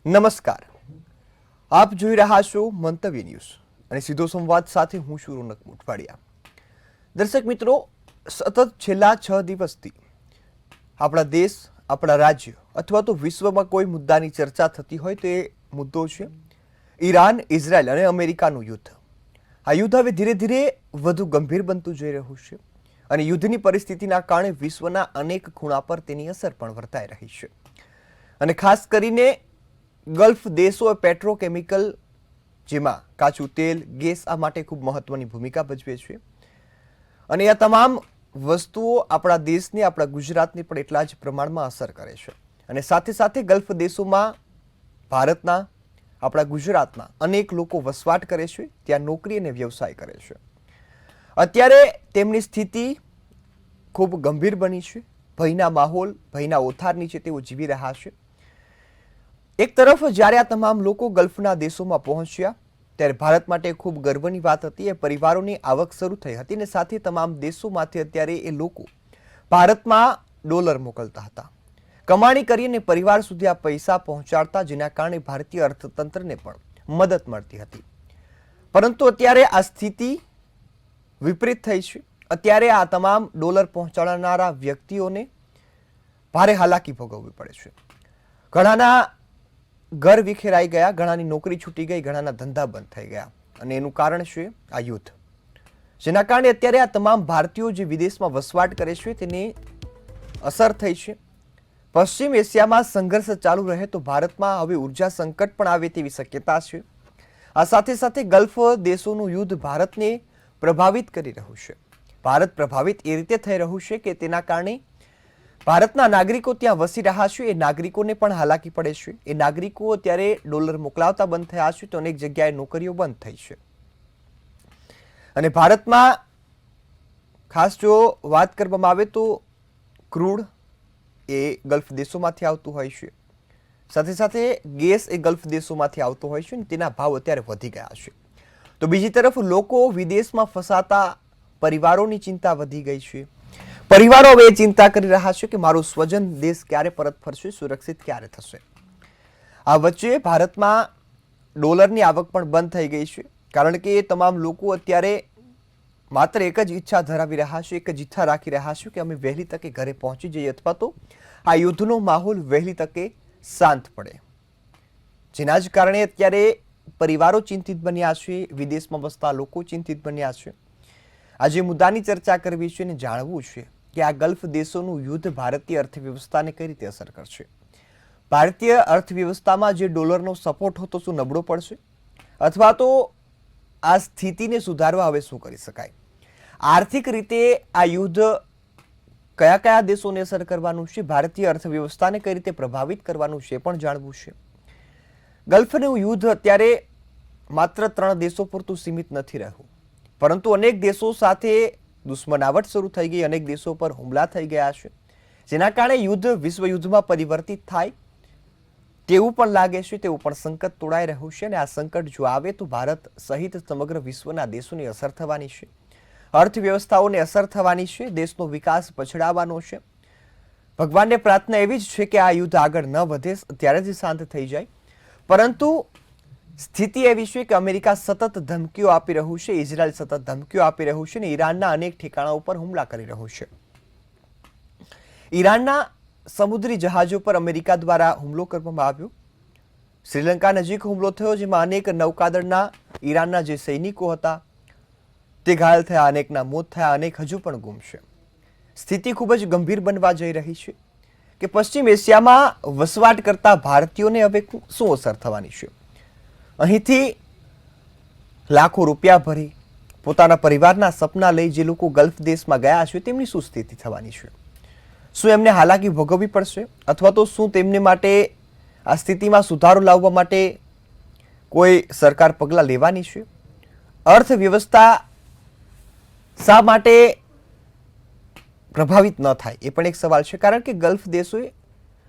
નમસ્કાર, આપ જોઈ રહ્યા છો મંતવ્ય ન્યૂઝ અને સીધો સંવાદ સાથે હું છું રોનક મોટવાડિયા। દર્શક મિત્રો, સતત છેલ્લા 6 દિવસથી આપણા દેશ, આપણા રાજ્ય અથવા તો વિશ્વમાં કોઈ મુદ્દાની ચર્ચા થતી હોય તો એ મુદ્દો છે ઈરાન, ઇઝરાયલ અને અમેરિકાનું યુદ્ધ। આ યુદ્ધ હવે ધીરે ધીરે વધુ ગંભીર બનતું જઈ રહ્યું છે અને યુદ્ધની પરિસ્થિતિના કારણે વિશ્વના અનેક ખૂણા પર તેની અસર પણ વર્તાઈ રહી છે અને ખાસ કરીને ગલ્ફ દેશો પેટ્રોકેમિકલ, જેમાં કાચું તેલ, ગેસ આ માટે ખૂબ મહત્વની ભૂમિકા ભજવે છે અને આ તમામ વસ્તુઓ આપણા દેશને, આપણા ગુજરાતને પણ એટલા જ પ્રમાણમાં અસર કરે છે અને સાથે સાથે ગલ્ફ દેશોમાં ભારતના, આપણા ગુજરાતના અનેક લોકો વસવાટ કરે છે, ત્યાં નોકરી અને વ્યવસાય કરે છે। અત્યારે તેમની સ્થિતિ ખૂબ ગંભીર બની છે, ભયના માહોલ, ભયના ઓથાર નીચે તેઓ જીવી રહ્યા છે। એક તરફ જ્યારે આ તમામ લોકો ગલ્ફના દેશોમાં પહોંચ્યા ત્યારે ભારત માટે ખૂબ ગર્વની વાત હતી। એ પરિવારોની આવક શરૂ થઈ હતી અને સાથે તમામ દેશોમાંથી અત્યારે એ લોકો ભારતમાં ડોલર મોકલતા હતા, કમાણી કરીને પરિવાર સુધી આ પૈસા પહોંચાડતા, જેના કારણે ભારતીય અર્થતંત્રને પણ મદદ મળતી હતી। પરંતુ અત્યારે આ સ્થિતિ વિપરીત થઈ છે। અત્યારે આ તમામ ડોલર પહોંચાડનારા વ્યક્તિઓને ભારે હાલાકી ભોગવવી પડે છે। ઘણાના ઘર વિખેરાઈ ગયા, ઘણાની નોકરી છૂટી ગઈ, ઘણાના ધંધા બંધ થઈ ગયા અને એનું કારણ છે આ યુદ્ધ, જેના કારણે અત્યારે આ તમામ ભારતીયો જે વિદેશમાં વસવાટ કરે છે તેને અસર થઈ છે। પશ્ચિમ એશિયામાં સંઘર્ષ ચાલુ રહે તો ભારતમાં હવે ઉર્જા સંકટ પણ આવે તેવી શક્યતા છે। આ સાથે સાથે ગલ્ફ દેશોનું યુદ્ધ ભારતને પ્રભાવિત કરી રહ્યું છે। ભારત પ્રભાવિત એ રીતે થઈ રહ્યું છે કે તેના કારણે ભારતના નાગરિકો ત્યાં વસી રહ્યા છે, એ નાગરિકોને પણ હાલાકી પડે છે। એ નાગરિકો અત્યારે ડોલર મોકલાવતા બંધ થયા છે તો અનેક જગ્યાએ નોકરીઓ બંધ થઈ છે અને ભારતમાં ખાસ જો વાત કરવામાં આવે તો ક્રૂડ એ ગલ્ફ દેશોમાંથી આવતું હોય છે, સાથે સાથે ગેસ એ ગલ્ફ દેશોમાંથી આવતો હોય છે અને તેના ભાવ અત્યારે વધી ગયા છે। તો બીજી તરફ લોકો વિદેશમાં ફસાતા પરિવારોની ચિંતા વધી ગઈ છે। પરિવારો હવે એ ચિંતા કરી રહ્યા છે કે મારું સ્વજન દેશ ક્યારે પરત ફરશે, સુરક્ષિત ક્યારે થશે। આ વચ્ચે ભારતમાં ડોલરની આવક પણ બંધ થઈ ગઈ છે, કારણ કે એ તમામ લોકો અત્યારે માત્ર એક જ ઈચ્છા ધરાવી રહ્યા છે, એક જ ઈચ્છા રાખી રહ્યા છે કે અમે વહેલી તકે ઘરે પહોંચી જઈએ અથવા તો આ યુદ્ધનો માહોલ વહેલી તકે શાંત પડે, જેના જ કારણે અત્યારે પરિવારો ચિંતિત બન્યા છે, વિદેશમાં વસતા લોકો ચિંતિત બન્યા છે। આજે મુદ્દાની ચર્ચા કરવી છે અને જાણવું છે કે આ ગલ્ફ દેશોનું યુદ્ધ ભારતીય અર્થવ્યવસ્થાને કઈ રીતે અસર કરશે। ભારતીય અર્થવ્યવસ્થામાં જે ડોલરનો સપોર્ટ હતો શું નબળો પડશે અથવા તો આ સ્થિતિને સુધારવા હવે શું કરી શકાય। આર્થિક રીતે આ યુદ્ધ કયા કયા દેશોને અસર કરવાનું છે, ભારતીય અર્થવ્યવસ્થાને કઈ રીતે પ્રભાવિત કરવાનું છે પણ જાણવું છે। ગલ્ફનું યુદ્ધ અત્યારે માત્ર 3 દેશો પૂરતું સીમિત નથી રહ્યું, પરંતુ અનેક દેશો સાથે દુશ્મનાવટ શરૂ થઈ ગઈ, અનેક દેશો પર હુમલા થઈ ગયા છે, જેના કારણે યુદ્ધ વિશ્વ યુદ્ધમાં પરિવર્તિત થાય તેવું પણ લાગે છે, તેવું પણ સંકટ તોડાઈ રહ્યું છે અને આ સંકટ જો આવે તો ભારત સહિત સમગ્ર વિશ્વના દેશોની અસર થવાની છે, અર્થવ્યવસ્થાઓને અસર થવાની છે, દેશનો વિકાસ પછડાવવાનો છે। ભગવાનને પ્રાર્થના એવી જ છે કે આ યુદ્ધ આગળ ન વધે, ત્યારે જ શાંત થઈ જાય, પરંતુ સ્થિતિ એવી છે કે અમેરિકા સતત ધમકીઓ આપી રહ્યું છે, ઇઝરાયલ સતત ધમકીઓ આપી રહ્યું છે અને ઈરાનના અનેક ઠેકાણા ઉપર હુમલા કરી રહ્યું છે। ઈરાનના સમુદ્રી જહાજો પર અમેરિકા દ્વારા હુમલો કરવામાં આવ્યો, શ્રીલંકા નજીક હુમલો થયો, જેમાં અનેક નૌકાદળના ઈરાનના જે સૈનિકો હતા તે ઘાયલ થયા, અનેકના મોત થયા, અનેક હજુ પણ ગુમ છે। સ્થિતિ ખૂબ જ ગંભીર બનવા જઈ રહી છે કે પશ્ચિમ એશિયામાં વસવાટ કરતા ભારતીયોને હવે શું અસર થવાની છે। અહીંથી લાખો રૂપિયા ભરી પોતાના પરિવારના સપના લઈ જે લોકો ગલ્ફ દેશમાં ગયા છે તેમની શું સ્થિતિ થવાની છે? શું એમને હાલાકી ભોગવવી પડશે અથવા તો શું તેમને માટે આ સ્થિતિમાં સુધારો લાવવા માટે કોઈ સરકાર પગલાં લેવાની છે? અર્થવ્યવસ્થા શા માટે પ્રભાવિત ન થાય એ પણ એક સવાલ છે, કારણ કે ગલ્ફ દેશોએ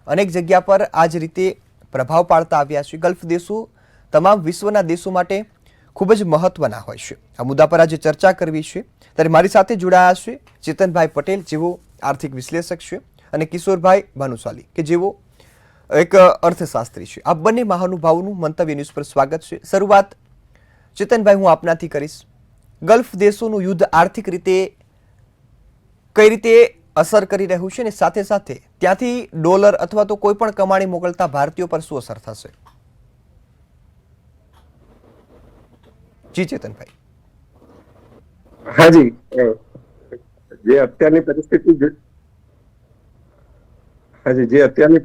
અનેક જગ્યા પર આ જ રીતે પ્રભાવ પાડતા આવ્યા છે। ગલ્ફ દેશો તમામ વિશ્વના દેશો માટે ખૂબ જ મહત્વના હોય છે। આ મુદ્દા પર આજે ચર્ચા કરવી છે ત્યારે મારી સાથે જોડાયા છે ચેતનભાઈ પટેલ, જેઓ આર્થિક વિશ્લેષક છે, અને કિશોરભાઈ ભાનુશાલી કે જેઓ એક અર્થશાસ્ત્રી છે. આ બંને મહાનુભાવોનું મંતવ્ય ન્યૂઝ પર સ્વાગત છે. શરૂઆત ચેતનભાઈ હું આપનાથી કરીશ. ગલ્ફ દેશોનું યુદ્ધ આર્થિક રીતે કઈ રીતે અસર કરી રહ્યું છે અને સાથે સાથે ત્યાંથી ડોલર અથવા તો કોઈ પણ કમાણી મોકલતા ભારતીયો પર શું અસર થશે? જી ચેતનભાઈ. હાજી, જે અત્યારની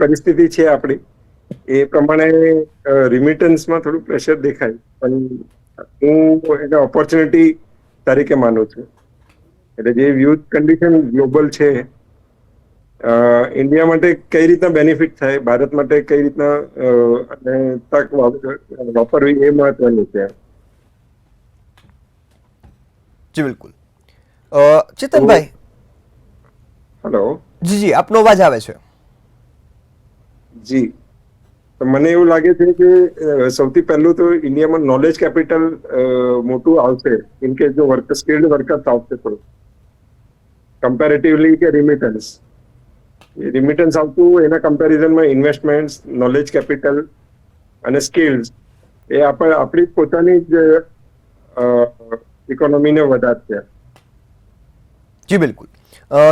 પરિસ્થિતિ છે આપણી, એ પ્રમાણે રિમિટન્સમાં થોડું પ્રેશર દેખાય, પણ હું એને ઓપોર્ચ્યુનિટી તરીકે માનું છું. એટલે જે યુથ કન્ડિશન ગ્લોબલ છે, ઇન્ડિયા માટે કઈ રીતના બેનિફિટ થાય, ભારત માટે કઈ રીતના અને તક વાપરવી, એ મહત્વનું છે. જી બિલકુલ. ચેતનભાઈ. હેલો. જી આપનો અવાજ આવે છે. જી, તો મને એવું લાગે છે કે સૌથી પહેલું તો ઇન્ડિયામાં નોલેજ કેપિટલ મોટું આવશે, ઇન કેસ જો સ્કિલ્ડ વર્કર્સ આવશે તો કમ્પેરેટિવલી કે રિમિટન્સ આવતું, એના કમ્પેરિઝનમાં ઇન્વેસ્ટમેન્ટ, નોલેજ કેપિટલ અને સ્કિલ્સ એ આપણી પોતાની જ ઇકોનોમીને વધારશે. જી બિલકુલ.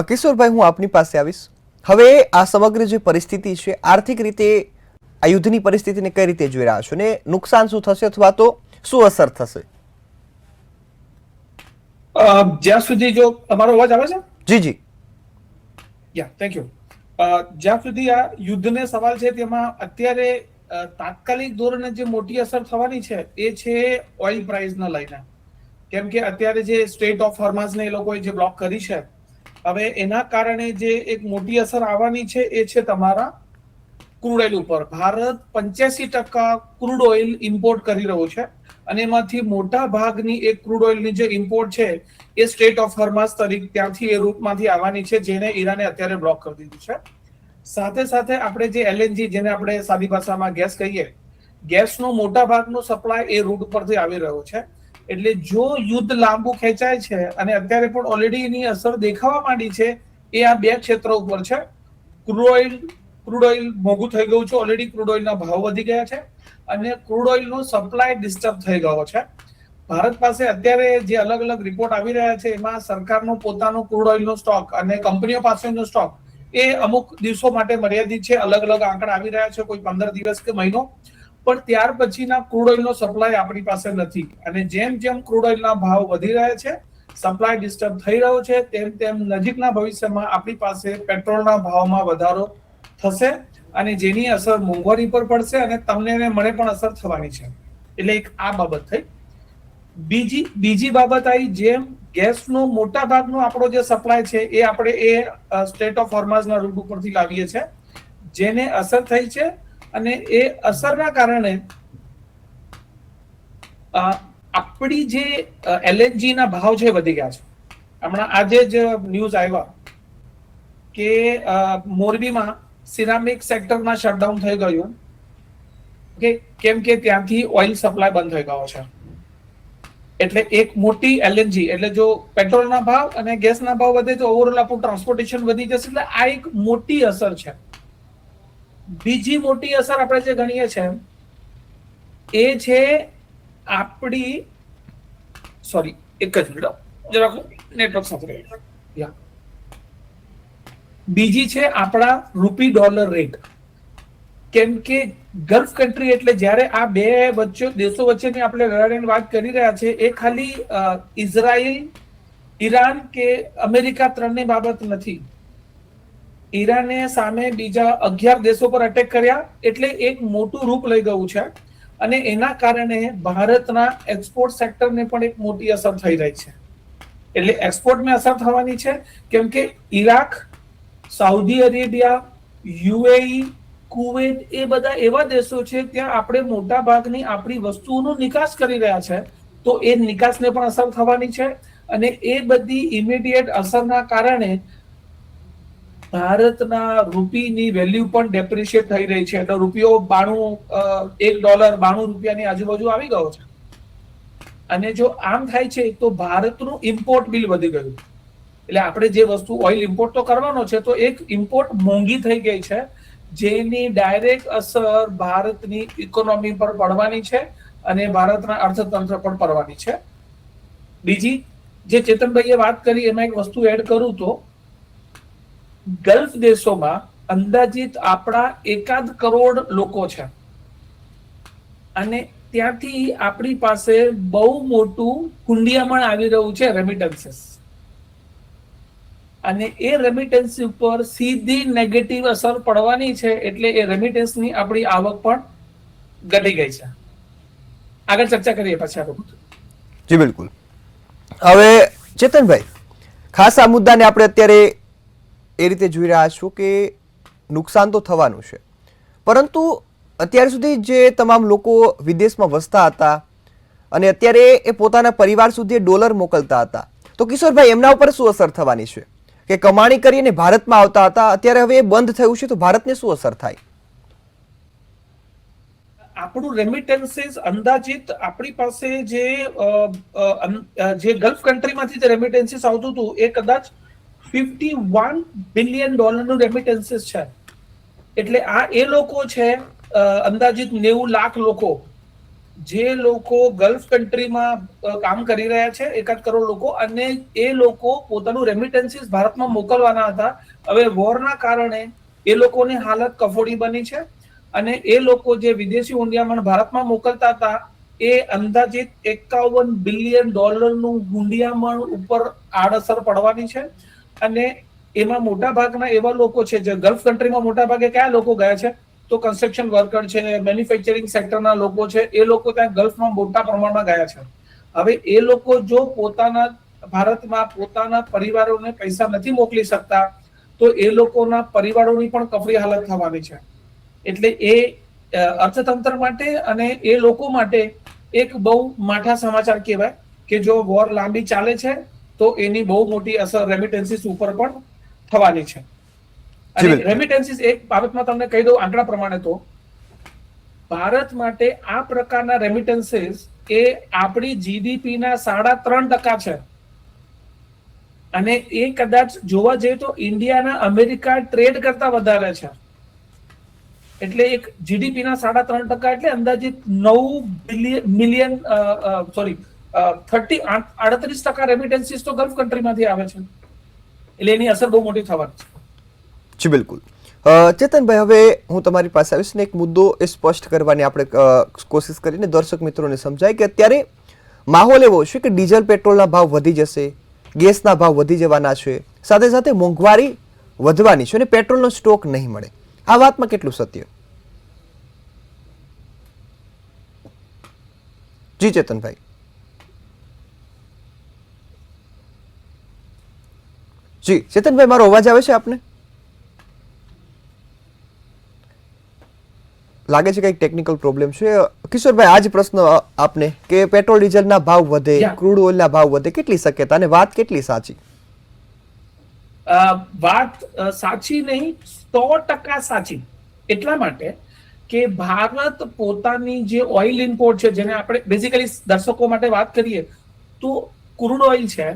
કિશોરભાઈ હું આપની પાસે આવીશ. હવે આ સમગ્ર જે પરિસ્થિતિ છે, આર્થિક રીતે આ યુદ્ધની પરિસ્થિતિને કઈ રીતે જોઈ રહ્યા છો ને નુકસાન શું થશે અથવા તો શું અસર થશે? જ્યાં સુધી જો અમારો અવાજ આવે છે? જી જી. યા, થેન્ક યુ. જ્યાં સુધી આ યુદ્ધને સવાલ છે, તેમાં અત્યારે તાત્કાલિક ધોરણે જે મોટી અસર થવાની છે એ છે ઓઇલ પ્રાઇસને લઈને. કેમ કે અત્યારે જે સ્ટ્રેટ ઓફ હોર્મઝને એ લોકોએ જે બ્લોક કરી છે, હવે એના કારણે જે એક મોટી અસર આવવાની છે એ છે તમારા ક્રૂડ ઓઇલ ઉપર. ભારત 85% ક્રૂડ ઓઇલ ઇમ્પોર્ટ કરી રહ્યું છે અને એમાંથી મોટા ભાગની એક ક્રૂડ ઓઇલની જે ઇમ્પોર્ટ છે એ સ્ટ્રેટ ઓફ હોર્મઝ તરીકે ત્યાંથી એ રૂટમાંથી આવવાની છે, જેને ઈરાને અત્યારે બ્લોક કરી દીધું છે. સાથે સાથે આપણે જે એલએનજી, જેને આપણે સાદી ભાષામાં ગેસ કહીએ, ગેસનો મોટા ભાગનો સપ્લાય એ રૂટ ઉપરથી આવી રહ્યો છે. એટલે જો યુદ્ધ લાંબુ ખેંચાય છે, અને અત્યારે પણ ઓલરેડી એની અસર દેખાવા માંડી છે, એ આ બે ક્ષેત્રો ઉપર છે. ક્રૂડ ઓઇલ મોંઘું થઈ ગયું છે, ઓલરેડી ક્રૂડ ઓઇલના ભાવ વધી ગયા છે, અને ક્રૂડ ઓઇલનો સપ્લાય ડિસ્ટર્બ થઈ ગયો છે. ભારત પાસે અત્યારે જે અલગ અલગ રિપોર્ટ આવી રહ્યા છે, એમાં સરકારનો પોતાનો ક્રૂડ ઓઇલનો સ્ટોક અને કંપનીઓ પાસેનો સ્ટોક એ અમુક દિવસો માટે મર્યાદિત છે. અલગ અલગ આંકડા આવી રહ્યા છે, કોઈ 15 દિવસ કે મહિનો, પણ ત્યાર પછીના ક્રૂડ ઓઇલનો સપ્લાય આપણી પાસે નથી. અને જેમ જેમ ક્રૂડ ઓઇલના ભાવ વધી રહ્યા છે, સપ્લાય ડિસ્ટર્બ થઈ રહ્યો છે, તેમ તેમ નજીકના ભવિષ્યમાં આપણી પાસે પેટ્રોલના ભાવમાં વધારો થશે, અને જેની અસર મોંઘવારી પર પડશે અને તમને મને પણ અસર થવાની છે. એટલે એક આ બાબત થઈ. બીજી બાબત આવી, જેમ ગેસનો મોટા ભાગનો આપણો જે સપ્લાય છે એ આપણે એ સ્ટ્રેટ ઓફ હોર્મઝના રૂટ ઉપરથી લાવીએ છીએ, જેને અસર થઈ છે, અને એ અસરના કારણે આપણી જે એલએનજી ના ભાવ છે વધી ગયા છે. હમણાં આજે જ ન્યૂઝ આવ્યા કે મોરબીમાં સિરામિક સેક્ટરમાં શટડાઉન થઈ ગયું, કેમ કે ત્યાંથી ઓઇલ સપ્લાય બંધ થઈ ગયો છે. એટલે એક મોટી એલએનજી, એટલે જો પેટ્રોલના ભાવ અને ગેસના ભાવ વધે તો ઓવરઓલ આપણું ટ્રાન્સપોર્ટેશન વધી જશે. એટલે આ એક મોટી અસર છે. બીજી મોટી અસર આપણે જે ગણીએ છીએ એ છે આપણી, સોરી એક જ મિનિટ જરાક નેટવર્ક સાથે, બીજી છે આપણા રૂપી ડોલર રેટ. કેમ કે ગલ્ફ કન્ટ્રી, એટલે જ્યારે આ બે દેશો વચ્ચેની આપણે લડાઈની વાત કરી રહ્યા છે, એ ખાલી ઇઝરાયલ, ઈરાન કે અમેરિકા ત્રણની બાબત નથી. ઈરાને સામે બીજા 11 દેશો પર અટેક કર્યા, એટલે એક મોટું રૂપ લઈ ગયું છે. અને એના કારણે ભારતના એક્સપોર્ટ સેક્ટરને પણ એક મોટી અસર થઈ રહી છે. એટલે એક્સપોર્ટમાં અસર થવાની છે, કેમ કે Iraq, Saudi Arabia, UAE, Kuwait, એ બધા એવા દેશો છે ત્યાં આપણે મોટા ભાગની આપણી વસ્તુઓનો નિકાસ કરી રહ્યા છે, તો એ નિકાસને પણ અસર થવાની છે. અને એ બધી ઇમિડિયેટ અસરના કારણે ભારતના રૂપીની વેલ્યુ પણ ડેપ્રિશિએટ થઈ રહી છે. એટલે રૂપિયો $1 આજુબાજુ આવી ગયો છે. અને જો આમ થાય છે તો ભારતનું ઇમ્પોર્ટ બિલ વધી ગયું. એટલે આપણે જે વસ્તુ ઓઇલ ઇમ્પોર્ટ તો કરવાનો છે, તો એક ઇમ્પોર્ટ મોંઘી થઈ ગઈ છે, જેની ડાયરેક્ટ અસર ભારતની ઇકોનોમી પર પડવાની છે અને ભારતના અર્થતંત્ર પર પડવાની છે. બીજી જે ચેતનભાઈએ વાત કરી એમાં એક વસ્તુ એડ કરું તો ગલ્ફ દેશોમાં અંદાજિત આપણા 1 કરોડ લોકો છે અને ત્યાંથી આપણી પાસે બહુ મોટું હુંડિયામણ આવી રહ્યું છે રેમિટન્સીસ, અને એ રેમિટન્સ ઉપર સીધી નેગેટિવ અસર પડવાની છે. એટલે એ રેમિટન્સની આપણી આવક પણ ઘટી ગઈ છે. આગળ ચર્ચા કરીએ પછી આ બધું. જી બિલકુલ. હવે ચેતનભાઈ, ખાસ આ મુદ્દાને આપણે અત્યારે એ રીતે જોઈ રહ્યા છું કે નુકસાન તો થવાનું છે, પરંતુ અત્યાર સુધી જે તમામ લોકો વિદેશમાં વસતા હતા અને અત્યારે એ પોતાના પરિવાર સુધી ડોલર મોકલતા હતા, તો કિશોરભાઈ એમના ઉપર શું અસર થવાની છે કે કમાણી કરીને ભારતમાં આવતા હતા, અત્યારે હવે એ બંધ થયું છે તો ભારતને શું અસર થાય? આપણું રેમિટન્સીસ અંદાજિત આપણી પાસે જે ગલ્ફ કન્ટ્રીમાંથી જે રેમિટન્સીસ આવતું હતું એ કદાચ $51 બિલિયન નું રેમિટન્સીસ છે. એટલે આ એ લોકો છે અંદાજિત 90 લાખ લોકો, જે લોકો ગલ્ફ કન્ટ્રીમાં કામ કરી રહ્યા છે, 1 કરોડ લોકો, અને એ લોકો પોતાનું રેમિટન્સીસ ભારતમાં મોકલવાના હતા. હવે વોરના કારણે એ લોકોની હાલત કફોડી બની છે અને એ લોકો જે વિદેશી હુંડિયામણ ભારતમાં મોકલતા હતા એ અંદાજિત $51 બિલિયન નું હુંડિયામણ ઉપર આડઅસર પડવાની છે. અને એમાં મોટા ભાગના એવા લોકો છે જે ગલ્ફ કન્ટ્રીમાં મોટા ભાગે કયા લોકો ગયા છે તો કન્સ્ટ્રક્શન વર્કર છે, મેન્યુફેક્ચરિંગ સેક્ટરના લોકો છે, એ લોકો ત્યાં ગલ્ફમાં મોટા પ્રમાણમાં ગયા છે. હવે એ લોકો જો પોતાના ભારતમાં પોતાના પરિવારોને પૈસા નથી મોકલી શકતા તો એ લોકોના પરિવારોની પણ કફરી હાલત થવાની છે. એટલે એ અર્થતંત્ર માટે અને એ લોકો માટે એક બહુ માઠા સમાચાર કહેવાય કે જો વોર લાંબી ચાલે છે તો એની બહુ મોટી અસર રેમિટન્સીસ ઉપર પણ થવાની છે. અને રેમિટન્સીસ એક બાબતમાં તમને કહી દઉં આંકડા પ્રમાણે, તો ભારત માટે આ પ્રકારના રેમિટન્સીસ એ આપણી જીડીપીના 3.5% છે. અને એ કદાચ જોવા જઈએ તો ઇન્ડિયાના અમેરિકા ટ્રેડ કરતા વધારે છે. એટલે એક જીડીપીના 3.5% એટલે અંદાજિત 9 મિલિયન 38% રેમિટન્સીસ તો ગલ્ફ કન્ટ્રીમાંથી આવે છે. એટલે એની અસર બહુ મોટી થવાની છે. જી બિલકુલ. ચેતનભાઈ, હવે હું તમારી પાસે આવીશ ને એક મુદ્દો એ સ્પષ્ટ કરવાની આપણે કોશિશ કરીને દર્શક મિત્રોને સમજાય કે અત્યારે માહોલ એવો છે કે ડીઝલ પેટ્રોલના ભાવ વધી જશે, ગેસના ભાવ વધી જવાના છે, સાથે સાથે મોંઘવારી વધવાની છે અને પેટ્રોલનો સ્ટોક નહીં મળે. આ વાતમાં કેટલું સત્ય? જી ચેતનભાઈ. જી ચેતનભાઈ, મારો અવાજ આવે છે આપને? લાગે છે કંઈક ટેકનિકલ પ્રોબ્લેમ છે. કિશોરભાઈ, આજ પ્રશ્ન આપને કે પેટ્રોલ ડીઝલના ભાવ વધે, ક્રૂડ ઓઇલના ભાવ વધે, કેટલી શક્યતા અને વાત કેટલી સાચી? વાત સાચી નહીં, 100% સાચી. એટલા માટે કે ભારત પોતાની જે ઓઇલ ઇમ્પોર્ટ છે, જેને આપણે બેઝિકલી દર્શકો માટે વાત કરીએ તો ક્રૂડ ઓઇલ છે,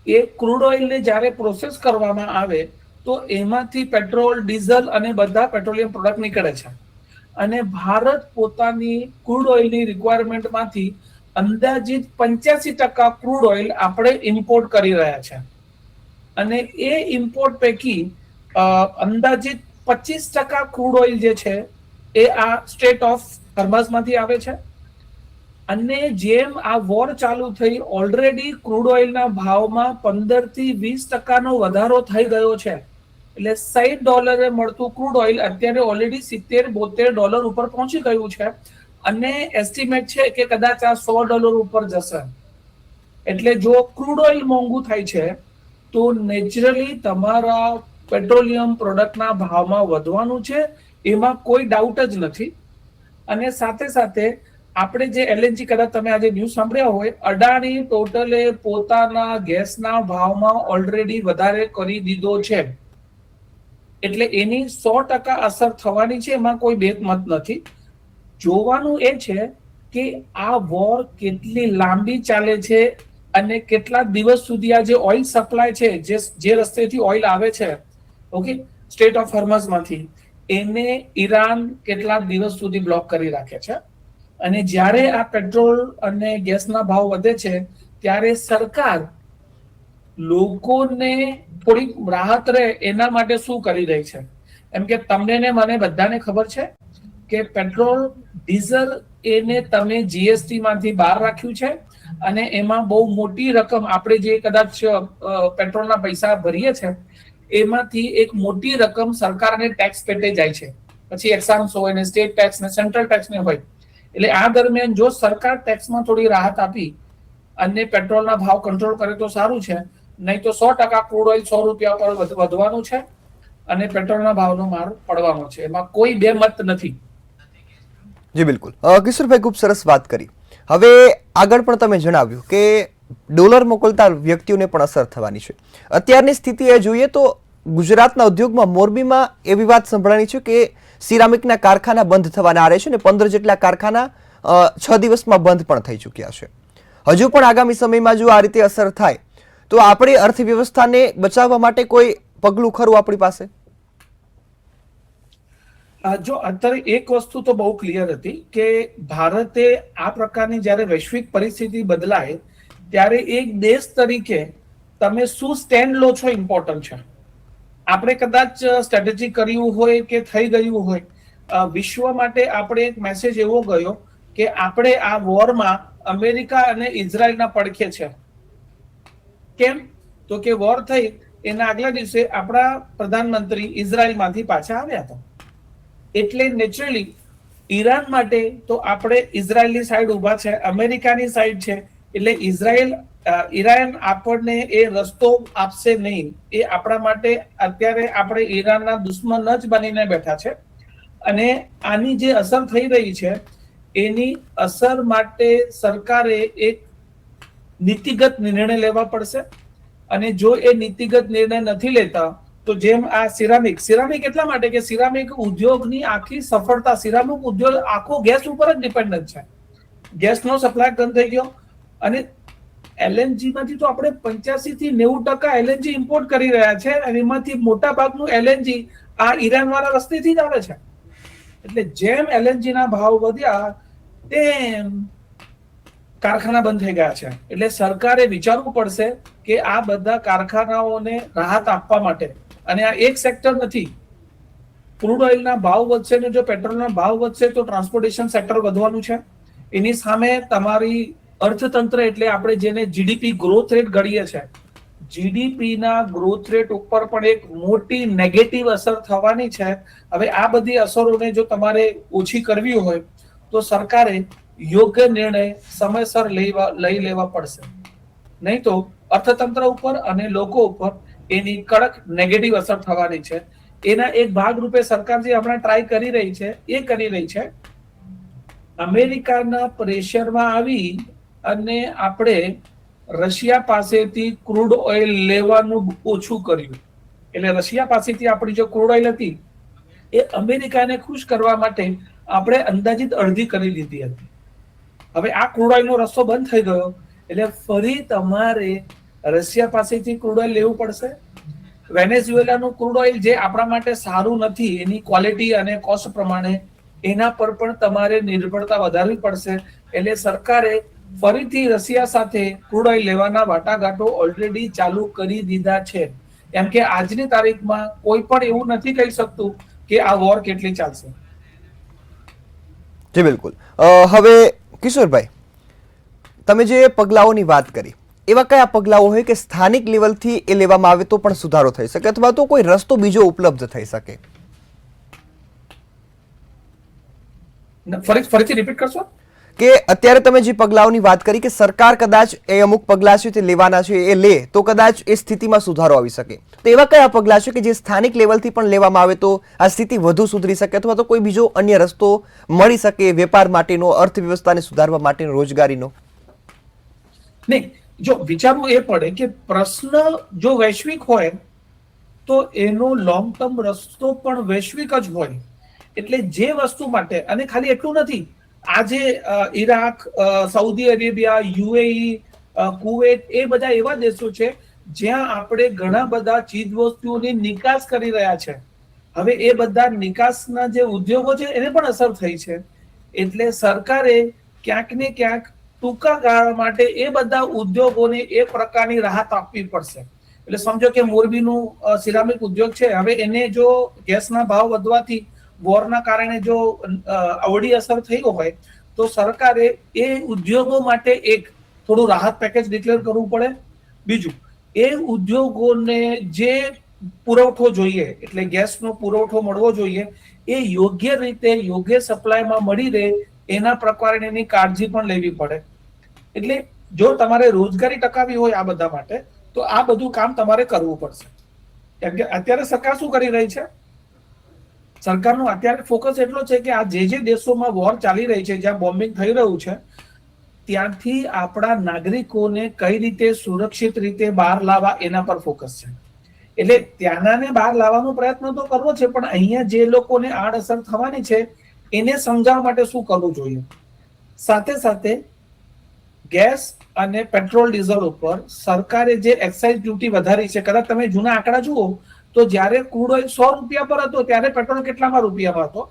એ ક્રૂડ ઓઇલને જ્યારે પ્રોસેસ કરવામાં આવે તો એમાંથી પેટ્રોલ, ડીઝલ અને બધા પેટ્રોલિયમ પ્રોડક્ટ નીકળે છે. અને ભારત પોતાની ક્રૂડ ઓઇલની રિક્વાયરમેન્ટમાંથી અંદાજિત 85% ક્રૂડ ઓઇલ આપણે ઇમ્પોર્ટ કરી રહ્યા છે. અને એ ઇમ્પોર્ટ પૈકી અંદાજિત 25% ક્રૂડ ઓઇલ જે છે એ આ સ્ટેટ ઓફ હોર્મઝમાંથી આવે છે. અને જેમ આ વોર ચાલુ થઈ, ઓલરેડી ક્રૂડ ઓઇલના ભાવમાં 15 થી 20% વધારો થઈ ગયો છે. એટલે $60 મળતું ક્રૂડ ઓઇલ અત્યારે ઓલરેડી $70-72 ઉપર પહોંચી ગયું છે. અને એસ્ટિમેટ છે કે કદાચ આ $100 ઉપર જશે. એટલે જો ક્રૂડ ઓઇલ મોંઘું થાય છે તો નેચરલી તમારા પેટ્રોલિયમ પ્રોડક્ટના ભાવમાં વધવાનું છે, એમાં કોઈ ડાઉટ જ નથી. અને સાથે સાથે આપણે જે એલએનજી, કદાચ તમે આજે ન્યૂઝ સાંભળ્યા હોય, અડાણી ટોટલે પોતાના ગેસના ભાવમાં ઓલરેડી વધારે કરી દીધો છે. એટલે એની 100% અસર થવાની છે, એમાં કોઈ બેતમત નથી. જોવાનું એ છે કે આ વોર કેટલી લાંબી ચાલે છે અને કેટલા દિવસ સુધી આ જે ઓઇલ સપ્લાય છે, જે રસ્તેથી ઓઇલ આવે છે, ઓકે, સ્ટેટ ઓફ હોર્મઝમાંથી, એને ઈરાન કેટલાક દિવસ સુધી બ્લોક કરી રાખે છે. અને જ્યારે આ પેટ્રોલ અને ગેસના ભાવ વધે છે ત્યારે સરકાર લોકોને થોડીક રાહત રહે એના માટે શું કરી રહી છે? એમ કે તમને ને મને બધાને ખબર છે કે પેટ્રોલ ડીઝલ એને તમે જીએસટી માંથી બહાર રાખ્યું છે અને એમાં બહુ મોટી રકમ આપણે જે કદાચ પેટ્રોલના પૈસા ભરીએ છે એમાંથી એક મોટી રકમ સરકારને ટેક્સ પેટે જાય છે. પછી એક્સામ્સ હોય ને સ્ટેટ ટેક્સ ને સેન્ટ્રલ ટેક્સ ને હોય. એટલે આ દરમિયાન જો સરકાર ટેક્સમાં થોડી રાહત આપી અને પેટ્રોલના ભાવ કંટ્રોલ કરે તો સારું છે. નહીં તો 100% ક્રૂડ ઓઇલ 100 રૂપિયા પર વધવાનું છે અને પેટ્રોલના ભાવનો માર પડવાનો છે. એમાં કોઈ બે મત નથી. જી બિલકુલ. કિશોરભાઈ, ખૂબ સરસ વાત કરી. હવે આગળ પણ તમે જણાવ્યું કે ડોલર મોકલતા વ્યક્તિઓને પણ અસર થવાની છે. અત્યારની સ્થિતિ એ જોઈએ તો ગુજરાતના ઉદ્યોગમાં મોરબીમાં એવી વાત સંભળાણી છે કે સિરામિકના કારખાના બંધ થવાના આરે છે અને 15 જેટલા કારખાના 6 દિવસમાં બંધ પણ થઈ ચૂક્યા છે. હજુ પણ આગામી સમયમાં જો આ રીતે અસર થાય તો આપણી અર્થવ્યવસ્થાને બચાવવા માટે કોઈ પગલું ખરું આપણી પાસે? જો અત્યારે એક વસ્તુ તો બહુ ક્લિયર હતી કે ભારતે આ પ્રકારની જ્યારે વૈશ્વિક પરિસ્થિતિ બદલાય ત્યારે એક દેશ તરીકે તમે શું સ્ટેન્ડ લો છો ઇમ્પોર્ટન્ટ છે. આપણે કદાચ સ્ટ્રેટેજી કર્યું હોય કે થઈ ગયું હોય, વિશ્વ માટે આપણે એક મેસેજ એવો ગયો કે આપણે આ વોરમાં અમેરિકા અને ઇઝરાયલના પડખે છે. કેમ? તો કે વોર થઈ એના આગલા દિવસે આપણા પ્રધાનમંત્રી ઇઝરાયલમાંથી પાછા આવ્યા હતા. એટલે નેચરલી ઈરાન માટે તો આપણે ઇઝરાયલની સાઈડ ઊભા છે, અમેરિકાની સાઈડ છે. એટલે ઈરાન આપણને એ રસ્તો આપશે નહીં. એ આપણા માટે અત્યારે આપણે ઈરાનના દુશ્મન જ બનીને બેઠા છે. અને આની જે અસર થઈ રહી છે એની અસર માટે સરકારે એક નીતિગત નિર્ણય લેવા પડશે. અને જો એ નીતિગત નિર્ણય નથી લેતા તો જેમ આ સિરામિક એટલા માટે કે સિરામિક ઉદ્યોગની આખી સફળતા, સિરામિક ઉદ્યોગ આખો ગેસ ઉપર જ ડિપેન્ડન્ટ છે. ગેસનો સપ્લાય બંધ થઈ ગયો અને એલએનજી માંથી તો આપણે 85 થી 90% એલએનજી ઇમ્પોર્ટ કરી રહ્યા છે અને એમાંથી મોટા ભાગનું એલએનજી આ ઈરાન વાળા રસ્તેથી જ આવે છે. એટલે જેમ એલએનજી ના ભાવ વધ્યા તેમ કારખાના બંધ થઈ ગયા છે. એટલે સરકારે વિચારવું પડશે કે આ બધા કારખાનાઓને રાહત આપવા માટે, અને આ એક સેક્ટર નથી, ક્રૂડ ઓઇલના ભાવ વધશે ને જો પેટ્રોલના ભાવ વધશે તો ટ્રાન્સપોર્ટેશન સેક્ટર વધવાનું છે. એની સામે તમારી અર્થતંત્ર એટલે આપણે જેને જીડીપી ગ્રોથ રેટ ગણીએ છે, જીડીપીના ગ્રોથ રેટ ઉપર પણ એક મોટી નેગેટિવ અસર થવાની છે. હવે આ બધી અસરોને જો તમારે ઓછી કરવી હોય તો સરકારે યોગ્ય નિર્ણય સમયસર લઈ લેવા પડશે. નહીં તો અર્થતંત્ર ઉપર અને લોકો ઉપર એની કડક નેગેટિવ અસર થવાની છે. એના એક ભાગરૂપે સરકાર જે હમણાં ટ્રાય કરી રહી છે એ કરી રહી છે અમેરિકાના પ્રેશરમાં આવી અને આપણે રશિયા પાસેથી ક્રૂડ ઓઇલ લેવાનું ઓછું કર્યું. એટલે રશિયા પાસેથી આપણી જે ક્રૂડ ઓઇલ હતી એ અમેરિકાને ખુશ કરવા માટે આપણે અંદાજિત અડધી કરી લીધી હતી. હવે આ ક્રૂડ ઓઇલનો રસ્તો બંધ થઈ ગયો એટલે ફરી તમારે રશિયા પાસેથી ક્રૂડ ઓઇલ લેવું પડશે. વેનેઝુએલાનું ક્રૂડ ઓઇલ જે આપણા માટે સારું નથી એની ક્વોલિટી અને કોસ્ટ પ્રમાણે, એના પર પણ તમારે નિર્ભરતા વધારવી પડશે. એટલે સરકારે ફરીથી રશિયા સાથે ક્રૂડ ઓઇલ લેવાના વાટાઘાટો ઓલરેડી ચાલુ કરી દીધા છે. એમ કે આજની તારીખમાં કોઈ પણ એવું નથી કહી શકતું કે આ વોર કેટલી ચાલશે. જી બિલકુલ. હવે કિશોરભાઈ, તમે જે પગલાઓની વાત કરી એવા કયા પગલાઓ હોય કે સ્થાનિક લેવલથી એ લેવામાં આવે તો પણ સુધારો થઈ શકે અથવા તો કોઈ રસ્તો બીજો ઉપલબ્ધ થઈ શકે? ફરીથી રિપીટ કરશો? કે અત્યારે તમે જે પગલાઓની વાત કરી કે સરકાર કદાચ એ અમુક પગલા છે તે લેવાના છે એ લે તો કદાચ એ સ્થિતિમાં સુધારો આવી શકે, તો એવા કયા પગલા છે કે જે સ્થાનિક લેવલથી પણ લેવામાં આવે તો આ સ્થિતિ વધુ સુધરી શકે અથવા તો કોઈ બીજો અન્ય રસ્તો મળી શકે વેપાર માટેનો, અર્થવ્યવસ્થાને સુધારવા માટેનો, રોજગારીનો? નહીં, જો વિચારવું એ પડે કે પ્રશ્ન જો વૈશ્વિક હોય તો એનો લોંગ ટર્મ રસ્તો પણ વૈશ્વિક જ હોય. એટલે જે વસ્તુ માટે, અને ખાલી એટલું નથી, આજે Iraq, Saudi Arabia, UAE, Kuwait એ બધા એવા દેશો છે જ્યાં આપણે ઘણા બધા ચીજ વસ્તુઓની નિકાસ કરી રહ્યા છે. હવે એ બધા નિકાસના જે ઉદ્યોગો છે એને પણ અસર થઈ છે. એટલે સરકારે ક્યાંક ને ક્યાંક ટૂંકા ગાળા માટે એ બધા ઉદ્યોગોને એ પ્રકારની રાહત આપવી પડશે. એટલે સમજો કે મોરબીનું સિરામિક ઉદ્યોગ છે, હવે એને જો ગેસના ભાવ વધવાથી વોરના કારણે જો અવળી અસર થઈ હોય તો સરકારે એ ઉદ્યોગો માટે એક થોડું રાહત પેકેજ ડિક્લેર કરવું પડે. બીજું, એ ઉદ્યોગોને જે પુરવઠો જોઈએ એટલે ગેસનો પુરવઠો મળવો જોઈએ એ યોગ્ય રીતે યોગ્ય સપ્લાયમાં મળી રહે એના પ્રકારની કાળજી પણ લેવી પડે. એટલે જો તમારે રોજગારી ટકાવી હોય આ બધા માટે તો આ બધું કામ તમારે કરવું પડશે. કેમ કે અત્યારે સરકાર શું કરી રહી છે, સરકારનો અત્યારે ફોકસ એટલો છે કે આ જે દેશોમાં વોર ચાલી રહી છે, જ્યાં બોમ્બિંગ થઈ રહ્યું છે, ત્યાંથી આપણા નાગરિકોને કઈ રીતે સુરક્ષિત રીતે બહાર લાવવા એના પર ફોકસ છે. એટલે ત્યાંનાને બહાર લાવવાનો પ્રયત્ન તો કરવો છે, પણ અહીંયા જે લોકોને આડઅસર થવાની છે એને સમજાવવા માટે શું કરવું જોઈએ. સાથે સાથે ગેસ અને પેટ્રોલ ડીઝલ ઉપર સરકારે જે એક્સાઇઝ ડ્યુટી વધારી છે, કદાચ તમે જૂના આંકડા જુઓ તો જ્યારે ક્રૂડ ઓઇલ 100 રૂપિયા પર હતો ત્યારે પેટ્રોલ કેટલામાં રૂપિયામાં હતો,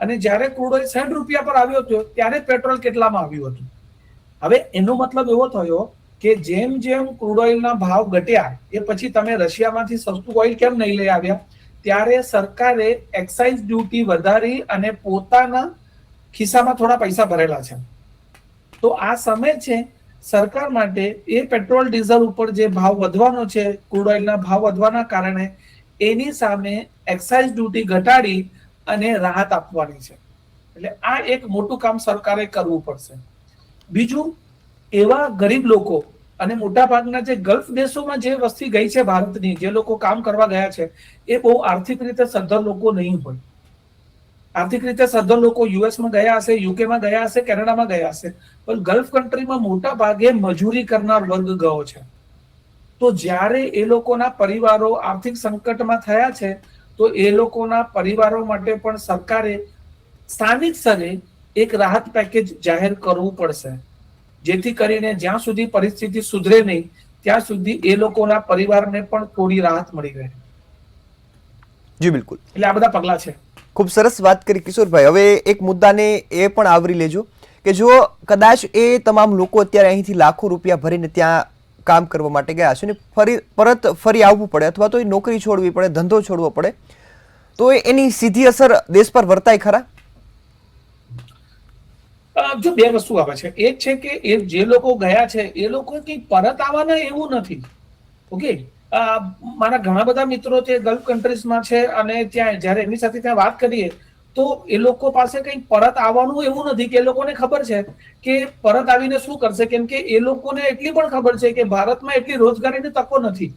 અને જ્યારે ક્રૂડ ઓઇલ 60 રૂપિયા પર આવ્યો હતો ત્યારે પેટ્રોલ કેટલામાં આવ્યું હતું. હવે એનો મતલબ એવો થયો કે જેમ જેમ ક્રૂડ ઓઇલના ભાવ ઘટ્યા એ પછી તમે રશિયામાંથી સસ્તું ઓઇલ કેમ નહીં લઈ આવ્યા, ત્યારે સરકારે એક્સાઇઝ ડ્યુટી વધારી અને પોતાના ખિસ્સામાં થોડા પૈસા ભરેલા છે. તો આ સમય છે સરકાર માટે એ પેટ્રોલ ડીઝલ ઉપર જે ભાવ વધવાનો છે, ક્રૂડ ઓઇલના ભાવ વધવાના કારણે એની સામે એક્સાઇઝ ડ્યુટી ઘટાડી અને રાહત આપવાની છે. એટલે આ એક મોટું કામ સરકારે કરવું પડશે. બીજું, એવા ગરીબ લોકો અને મોટા ભાગના જે ગલ્ફ દેશોમાં જે વસ્તી ગઈ છે ભારતની, જે લોકો કામ કરવા ગયા છે, એ બહુ આર્થિક રીતે સદ્ધર લોકો નહીં હોય. આર્થિક રીતે સદ્ધર લોકો યુએસમાં ગયા હશે, યુકેમાં ગયા હશે, કેનેડામાં ગયા હશે, પણ ગલ્ફ કન્ટ્રીમાં મોટા ભાગે મજૂરી કરનાર વર્ગ ગયો છે. તો જ્યારે એ લોકોના પરિવારો આર્થિક સંકટમાં થયા છે તો એ લોકોના પરિવારો માટે પણ સરકારે સ્થાનિક સ્તરે એક રાહત પેકેજ જાહેર કરવું પડશે, જેથી કરીને જ્યાં સુધી પરિસ્થિતિ સુધરે નહીં ત્યાં સુધી એ લોકોના પરિવારને પણ થોડી રાહત મળી રહે. જી બિલકુલ. એટલે આ બધા પગલા છે. ખૂબ સરસ વાત કરી કિશોરભાઈ. હવે એક મુદ્દાને એ પણ આવરી લેજો કે જો કદાચ એ તમામ લોકો અત્યારે અહીંથી લાખો રૂપિયા ભરીને ત્યાં કામ કરવા માટે ગયા છે ને પરત ફરી આવવું પડે અથવા તો એ નોકરી છોડવી પડે, ધંધો છોડવો પડે, તો એની સીધી અસર દેશ પર વર્તાય ખરા? જો બે વસ્તુ આવે છે, એક છે કે એ જે લોકો ગયા છે એ લોકો કઈ પરત આવવાના એવું નથી. ઓકે, મારા ઘણા બધા મિત્રો છે ગલ્ફ કન્ટ્રીઝમાં છે અને ત્યાં જ્યારે એમની સાથે ત્યાં વાત કરીએ તો એ લોકો પાસે કઈ પરત આવવાનું એવું નથી કે એ લોકોને ખબર છે કે પરત આવીને શું કરશે, કેમ કે એ લોકોને એટલી પણ ખબર છે કે ભારતમાં એટલી રોજગારીની તકો નથી.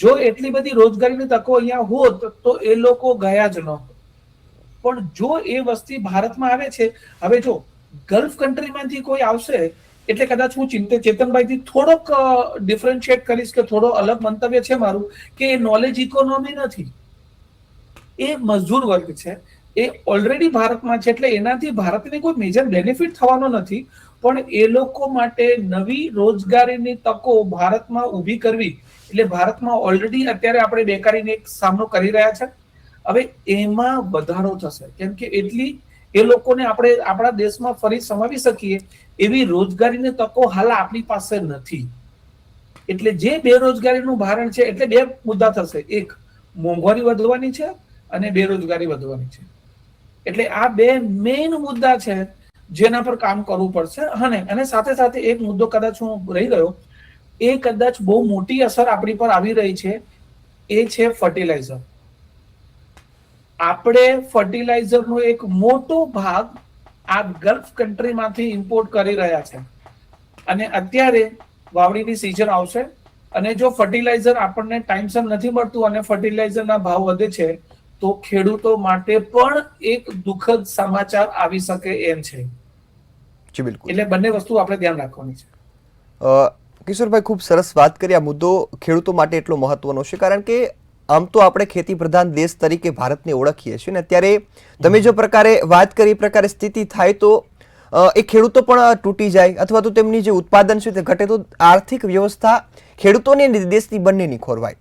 જો એટલી બધી રોજગારીની તકો અહીંયા હોત તો એ લોકો ગયા જ ન હોત. પણ જો એ વસ્તી ભારતમાં આવે છે, હવે જો ગલ્ફ કન્ટ્રીમાંથી કોઈ આવશે એટલે કદાચ હું ચેતનભાઈથી થોડોક ડિફરન્શિએટ કરીશ કે થોડો અલગ મંતવ્ય છે મારું કે એ નોલેજ ઇકોનોમી નથી, એ મજદૂર વર્ગ છે, એ ઓલરેડી ભારતમાં છે એટલે એનાથી ભારતને કોઈ મેજર બેનિફિટ થવાનો નથી. પણ એ લોકો માટે નવી રોજગારીની તકો ભારતમાં ઊભી કરવી, એટલે ભારતમાં ઓલરેડી અત્યારે આપણે બેકારીનો એક સામનો કરી રહ્યા છે, હવે એમાં વધારો થશે કેમ કે એટલી એ લોકોને આપણે આપણા દેશમાં ફરી સમાવી શકીએ એવી રોજગારીની તકો હાલ આપણી પાસે નથી. એટલે જે બેરોજગારીનું ભારણ છે, એટલે બે મુદ્દા થશે, એક મોંઘવારી વધવાની છે અને બેરોજગારી વધવાની છે. એટલે આ બે મેઇન મુદ્દા છે જેના પર કામ કરવું પડશે. અને સાથે સાથે એક મુદ્દો કદાચ હું રહી ગયો, એ કદાચ બહુ મોટી અસર આપણી પર આવી રહી છે, એ છે ફર્ટિલાઇઝર. આપણે ફર્ટિલાઇઝરનો એક મોટો ભાગ આ ગલ્ફ કન્ટ્રીમાંથી ઇમ્પોર્ટ કરી રહ્યા છે અને અત્યારે વાવણીની સિઝન આવશે અને જો ફર્ટિલાઇઝર આપણને ટાઈમસર નથી મળતું અને ફર્ટિલાઇઝરના ભાવ વધે છે તો ખેડૂતો માટે પણ એક દુઃખદ સમાચાર આવી શકે એમ છે. જી બિલકુલ. એટલે બંને વસ્તુ આપણે ધ્યાન રાખવાની છે. કિશોરભાઈ ખૂબ સરસ વાત કરી. આ મુદ્દો ખેડૂતો માટે એટલો મહત્વનો છે કારણ કે આમ તો આપણે ખેતી પ્રધાન દેશ તરીકે ભારતને ઓળખીએ છીએ ને અત્યારે તમે જો પ્રકારે વાત કરી પ્રકારે સ્થિતિ થાય તો એ ખેડૂતો પણ તૂટી જાય અથવા તો તેમની જે ઉત્પાદન છે તે ઘટે તો આર્થિક વ્યવસ્થા ખેડૂતોની અને દેશની બંનેની ખોરવાય.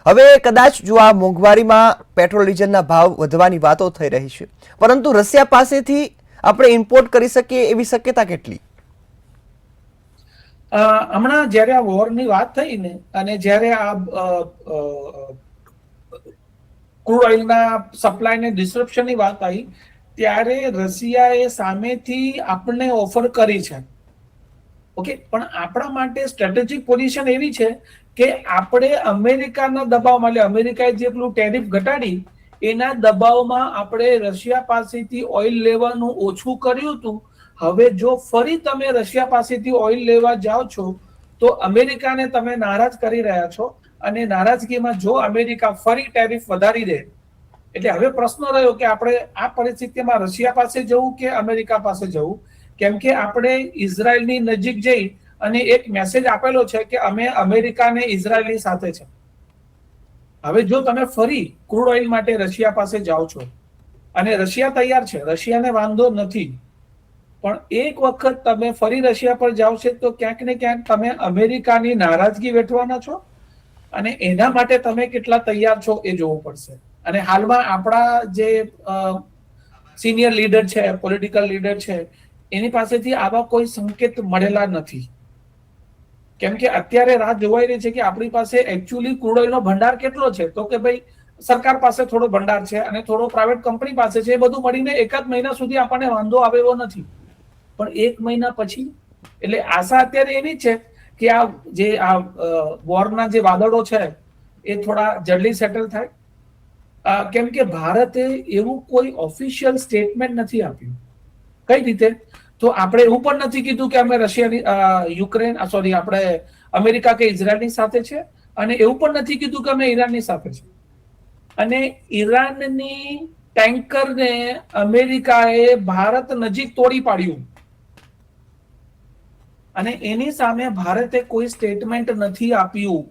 હવે કદાચ જો આ મોંઘવારીમાં પેટ્રોલ ડીઝલના ભાવ વધવાની વાતો થઈ રહી છે, પરંતુ રશિયા પાસેથી આપણે ઇમ્પોર્ટ કરી શકીએ એવી શક્યતા કેટલી? હમણાં જ્યારે આ વોરની વાત થઈ ને, અને જ્યારે આ ક્રૂડ ઓઇલના સપ્લાયને ડિસ્ટ્રપ્શનની વાત આવી, ત્યારે રશિયાએ સામેથી આપણને ઓફર કરી છે. ઓકે, પણ આપણા માટે સ્ટ્રેટેજિક પોઝિશન એવી છે કે આપણે અમેરિકાના દબાવમાં, એટલે અમેરિકાએ જેટલું ટેરિફ ઘટાડી એના દબાવમાં આપણે રશિયા પાસેથી ઓઇલ લેવાનું ઓછું કર્યું હતું. હવે જો ફરી તમે રશિયા પાસેથી ઓઇલ લેવા જાઓ છો તો અમેરિકાને તમે નારાજ કરી રહ્યા છો, અને નારાજગીમાં જો અમેરિકા ફરી ટેરિફ વધારી દે, એટલે હવે પ્રશ્ન રહ્યો કે આપણે આ પરિસ્થિતિમાં રશિયા પાસે જવું કે અમેરિકા પાસે જવું. કેમ કે આપણે ઇઝરાયલની નજીક જઈ અને એક મેસેજ આપેલો છે કે અમે અમેરિકા અને ઇઝરાયલની સાથે છે. હવે જો તમે ફરી ક્રૂડ ઓઇલ માટે રશિયા પાસે જાઓ છો, અને રશિયા તૈયાર છે, રશિયાને વાંધો નથી, પણ એક વખત તમે ફરી રશિયા પર જાઓ છો તો ક્યાંક ને ક્યાંક તમે અમેરિકાની નારાજગી વેઠવાના છો, અને એના માટે તમે કેટલા તૈયાર છો એ જોવું પડશે. અને હાલમાં આપણા જે સિનિયર લીડર છે, પોલિટિકલ લીડર છે, એની પાસેથી આવા કોઈ સંકેત મળેલા નથી. કેમ કે અત્યારે રાહ જોવાઈ રહી છે કે આપણી પાસે એકચ્યુઅલી ક્રૂડ ઓઇલનો ભંડાર કેટલો છે, તો કે ભાઈ સરકાર પાસે થોડો ભંડાર છે અને થોડો પ્રાઇવેટ કંપની પાસે છે, એ બધું મળીને એકાદ મહિના સુધી આપણને વાંધો આવે એવો નથી. પણ એક મહિના પછી, એટલે આશા અત્યારે એવી છે કે આ જે વોરના જે વાદળો છે એ થોડા જલ્દી સેટલ થાય. કેમ કે ભારતે એવું કોઈ ઓફિશિયલ સ્ટેટમેન્ટ નથી આપ્યું. કઈ રીતે? તો આપણે એવું પણ નથી કીધું કે અમે આપણે અમેરિકા કે ઇઝરાયલની સાથે છે, અને એવું પણ નથી કીધું કે અમે ઈરાનની સાથે છે. અને ઈરાનની ટેન્કરને અમેરિકાએ ભારત નજીક તોડી પાડ્યું, અને એની સામે ભારતે કોઈ સ્ટેટમેન્ટ નથી આપ્યું.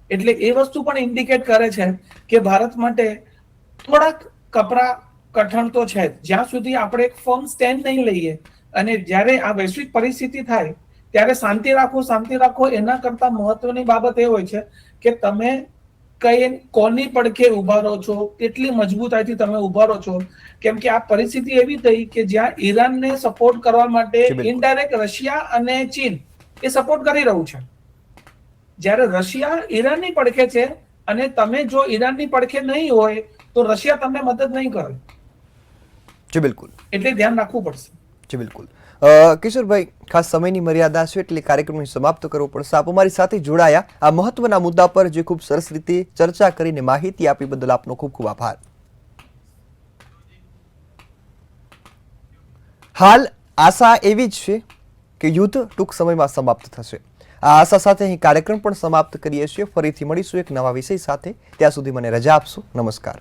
એટલે એ વસ્તુ પણ ઇન્ડિકેટ કરે છે કે ભારત માટે થોડાક કપરા કઠણ તો છે. જ્યાં સુધી આપણે એક ફર્મ સ્ટેન્ડ નહીં લઈએ, અને જ્યારે આ વૈશ્વિક પરિસ્થિતિ થાય ત્યારે શાંતિ રાખો. એના કરતા મહત્વની બાબત એ હોય છે કે તમે કોની પડખે ઉભા રહો છો, કેટલી મજબૂતાઈથી તમે ઉભા રહો છો. કેમ કે આ પરિસ્થિતિ એવી થઈ કે જ્યાં ઈરાનને સપોર્ટ કરવા માટે ઇનડાયરેક્ટ રશિયા અને ચીન એ સપોર્ટ કરી રહ્યું છે. જ્યારે રશિયા ઈરાનની પડખે છે, અને તમે જો ઈરાનની પડખે નહીં હોય તો રશિયા તમને મદદ નહીં કરે. જી બિલકુલ, એટલે ધ્યાન રાખવું પડશે. જી બિલકુલ. કિશોરભાઈ, ખાસ સમયની મર્યાદા છે એટલે કાર્યક્રમને સમાપ્ત કરવો પડશે. આપ અમારી સાથે જોડાયા, આ મહત્વના મુદ્દા પર જે ખૂબ સરસ રીતે ચર્ચા કરીને માહિતી આપી બદલ આપનો ખૂબ ખૂબ આભાર. હાલ આશા એવી જ છે કે યુદ્ધ ટૂંક સમયમાં સમાપ્ત થશે. આ આશા સાથે અહીં કાર્યક્રમ પણ સમાપ્ત કરીએ છીએ. ફરીથી મળીશું એક નવા વિષય સાથે. ત્યાં સુધી મને રજા આપશો. નમસ્કાર.